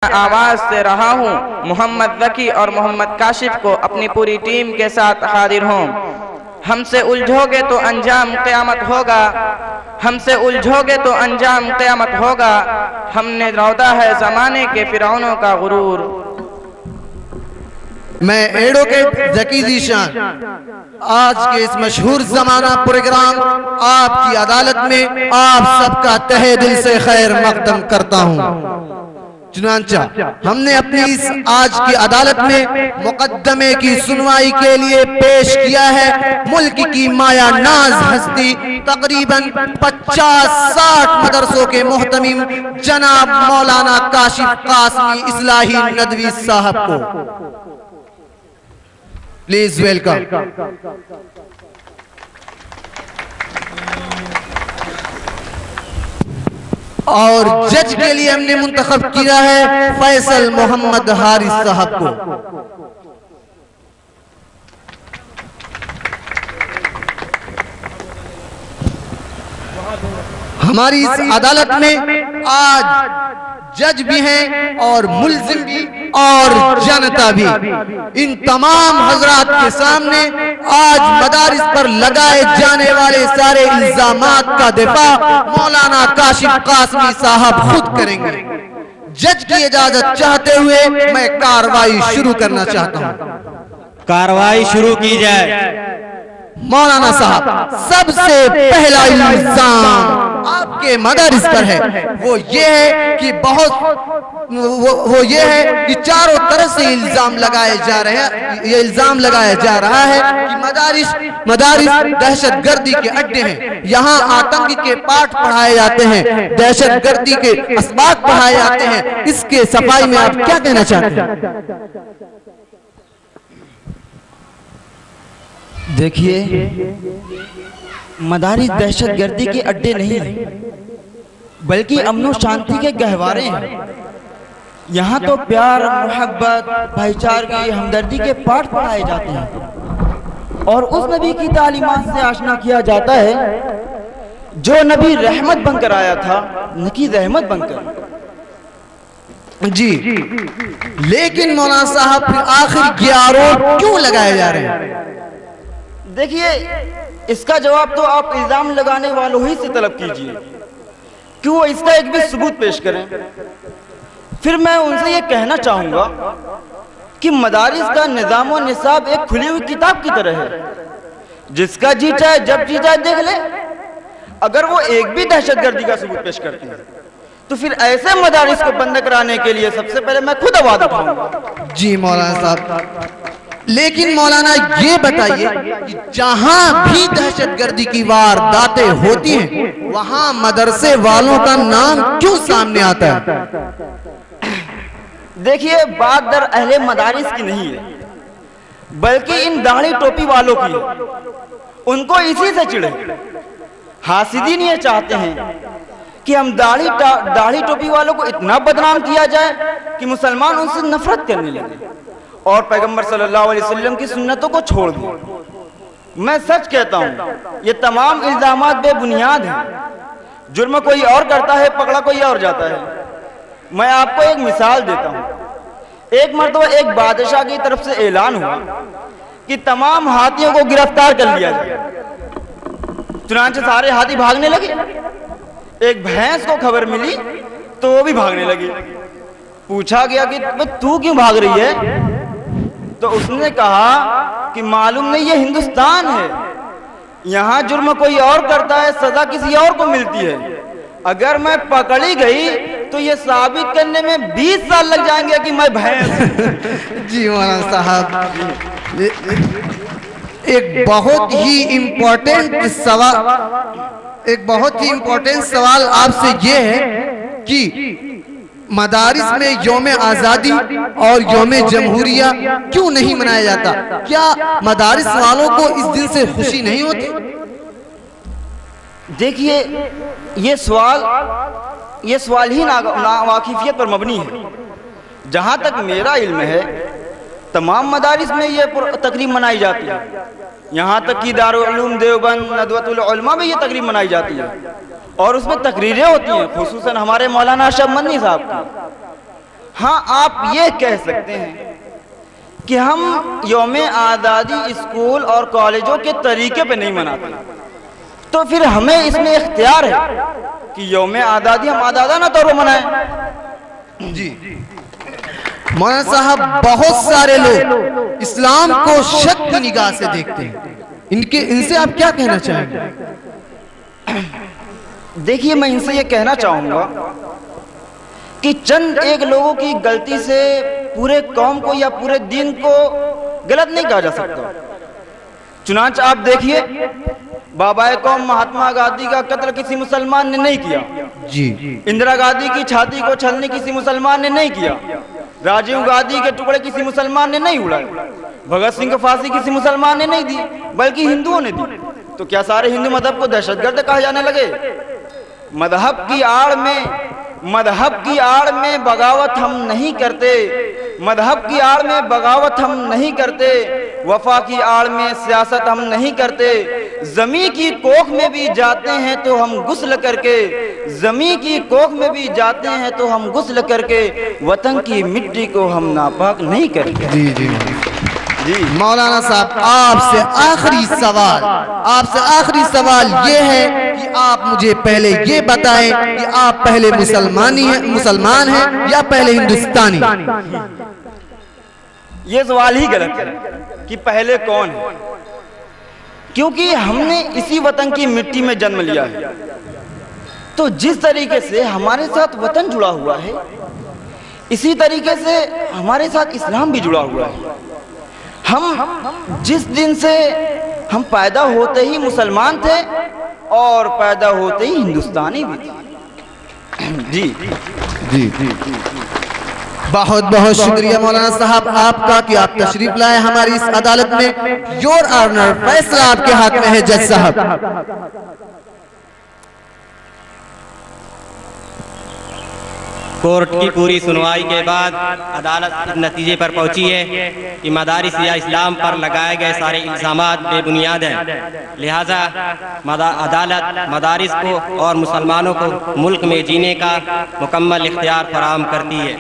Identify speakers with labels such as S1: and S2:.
S1: आवाज़ से रहा हूँ मोहम्मद वकी और मोहम्मद काशिफ को अपनी पूरी टीम के साथ हाजिर हों। हमसे उलझोगे तो अंजाम क़यामत होगा, हमसे उलझोगे तो अंजाम क़यामत होगा। हमने रौदा है ज़माने के फ़िरौनों का गुरूर।
S2: मैं एडवोकेट ज़की ज़ीशान आज के इस मशहूर ज़माना प्रोग्राम आपकी अदालत में आप सबका तहे दिल से खैर मकदम करता हूँ। चुनांचा हमने अपनी इस आज की अदालत में मुकद्दमे की सुनवाई के लिए पेश किया है मुल्क की माया नाज हस्ती तकरीबन 50-60 मदरसों के मोहतमीम जनाब मौलाना काशिफ कासमी इस्लाही नदवी साहब को प्लीज वेलकम। और जज के लिए हमने मुंतखब किया है फैसल मोहम्मद हारिस साहब को। हमारी इस अदालत में आज जज भी हैं और मुल्जिम भी और जनता भी। इन तमाम हजरात के सामने आज मदारिस पर लगाए जाने वाले सारे इल्जामात का दिफा मौलाना काशिफ कासमी साहब खुद करेंगे। जज की इजाजत चाहते हुए मैं कार्रवाई शुरू करना चाहता हूँ।
S3: कार्रवाई शुरू की जाए।
S2: मौलाना साहब, सबसे पहला इल्जाम आपके मदारिस पर है वो ये है कि वो ये है कि चारों तरफ से इल्जाम लगाए जा रहे हैं। ये इल्जाम लगाया जा रहा है कि मदारिस दहशतगर्दी के अड्डे हैं। यहाँ आतंक के पाठ पढ़ाए जाते हैं, दहशतगर्दी के असबाब पढ़ाए जाते हैं। इसके सफाई में आप क्या कहना चाहते हैं?
S3: देखिए, मदारिस दहशतगर्दी के अड्डे नहीं हैं, बल्कि अमन शांति के गहवारे हैं। यहाँ तो प्यार, मोहब्बत, भाईचारे, हमदर्दी के पाठ पढ़ाए जाते हैं और उस नबी की तालीमात से आशना किया जाता है जो नबी रहमत बनकर आया था, न कि रहमत बनकर।
S2: जी, लेकिन मौलाना साहब फिर आखिर ये आरोप क्यों लगाए जा रहे हैं?
S3: देखिए, इसका जवाब तो आप इल्जाम लगाने वालों ही से तलब कीजिए कि वो इसका एक भी सबूत पेश करें। फिर मैं उनसे ये कहना चाहूंगा कि मदारिस का निज़ाम और निसाब एक खुली हुई किताब की तरह है, जिसका जी चाहे जब जी चाहे देख ले। अगर वो एक भी दहशतगर्दी का सबूत पेश करते हैं तो फिर ऐसे मदारिस को बंद कराने के लिए सबसे पहले मैं खुद आवाज उठाऊंगा।
S2: जी मौलाना साहब, लेकिन मौलाना ये बताइए कि जहां भी दहशतगर्दी की वारदातें होती हैं वहां मदरसे वालों का नाम क्यों सामने आता है?
S3: देखिए, बात दर अहले मदारिस की नहीं है, बल्कि इन दाढ़ी टोपी वालों की है। उनको इसी से चिढ़े। हासिदीन ये चाहते हैं कि हम दाढ़ी टोपी वालों को इतना बदनाम किया जाए कि मुसलमान उनसे नफरत करने लगे और पैगंबर सल्लल्लाहु अलैहि वसल्लम की सुन्नतों को छोड़ दें। मैं सच कहता हूँ, ये तमाम इल्जामात बेबुनियाद हैं। जुर्म कोई और करता है, पकड़ा कोई और जाता है। मैं आपको एक मिसाल देता हूँ। एक मर्तबा एक बादशाह की तरफ से ऐलान हुआ कि तमाम हाथियों को गिरफ्तार कर लिया जाए। चुनांचे सारे हाथी भागने लगे। एक भैंस को खबर मिली तो वो भी भागने लगी। पूछा गया कि तू क्यों भाग रही है? तो उसने कहा कि मालूम नहीं, ये हिंदुस्तान है, यहाँ जुर्म कोई और करता है, सजा किसी और को मिलती है। अगर मैं पकड़ी गई तो ये साबित करने में 20 साल लग जाएंगे कि मैं भैंस।
S2: जी मौलाना साहब, एक बहुत ही इम्पोर्टेंट सवाल आपसे ये है कि मदारिस में यौम आज़ादी और यौम जमहूरिया क्यों नहीं मनाया जाता? क्या मदारिस वालों को इस दिन से खुशी नहीं होती?
S3: देखिए, ये सवाल ही नावाकिफियत पर मबनी है। जहाँ तक मेरा इल्म है, तमाम मदारिस में ये तकरीब मनाई जाती है। यहाँ तक कि दारुल उलूम देवबंद, नदवतुल उलमा में ये तकरीब मनाई जाती है और उसमें तकरीरें होती हैं, खुसूसन हमारे मौलाना अशरफ मदनी साहब की। हाँ, आप ये कह सकते हैं कि हम यौम आज़ादी स्कूल और कॉलेजों के तरीके पे नहीं मनाते, तो फिर हमें इसमें इख्तियार है कि यौम आज़ादी हम आज़ादाना तौर पर मनाएं।
S2: जी मौलाना साहब, बहुत सारे लोग इस्लाम को शक की निगाह से देखते हैं, इनसे आप क्या कहना चाहेंगे?
S3: देखिए, मैं इनसे ये कहना चाहूँगा कि चंद एक लोगों की गलती से पूरे कौम को या पूरे दीन को गलत नहीं कहा जा सकता। चुनांच आप देखिए, बाबाए कौम महात्मा गांधी का कत्ल किसी मुसलमान ने नहीं किया
S2: जी।
S3: इंदिरा गांधी की छाती को छलनी किसी मुसलमान ने नहीं किया, राजीव गांधी के टुकड़े किसी मुसलमान ने नहीं उड़ाए, भगत सिंह को फांसी किसी मुसलमान ने नहीं दी, बल्कि हिंदुओं ने दी। तो क्या सारे हिंदू मजहब को दहशतगर्द कहा जाने लगे? मजहब की आड़ में बगावत हम नहीं करते, मजहब की आड़ में बगावत हम नहीं करते, वफा की आड़ में सियासत हम नहीं करते। जमी की कोख में भी जाते हैं तो हम गुस्ल करके, जमी की कोख में भी जाते हैं तो हम गुस्ल करके, वतन की मिट्टी को हम नापाक नहीं करते।
S2: जी जी
S3: जी
S2: मौलाना साहब, आपसे आखिरी सवाल ये है कि आप मुझे पहले ये बताएं कि आप पहले मुसलमान हैं या पहले हिंदुस्तानी?
S3: ये सवाल ही गलत है कि पहले कौन है, क्योंकि हमने इसी वतन की मिट्टी में जन्म लिया है। तो जिस तरीके से हमारे साथ वतन जुड़ा हुआ है, इसी तरीके से हमारे साथ इस्लाम भी जुड़ा हुआ है। हम जिस दिन से हम पैदा होते ही मुसलमान थे और पैदा होते ही हिंदुस्तानी भी थे। जी
S2: जी जी बहुत बहुत शुक्रिया मौलाना साहब आपका कि आप तशरीफ लाए हमारी इस अदालत में। योर ऑनर, फैसला आपके हाथ में है जज साहब।
S4: कोर्ट की पूरी सुनवाई के बाद अदालत इस नतीजे पर पहुंची है कि मदारिस या इस्लाम पर लगाए गए सारे इल्ज़ामात बेबुनियाद हैं। लिहाजा अदालत मदारिस को और मुसलमानों को मुल्क में जीने का मुकम्मल इख्तियार फराहम करती है।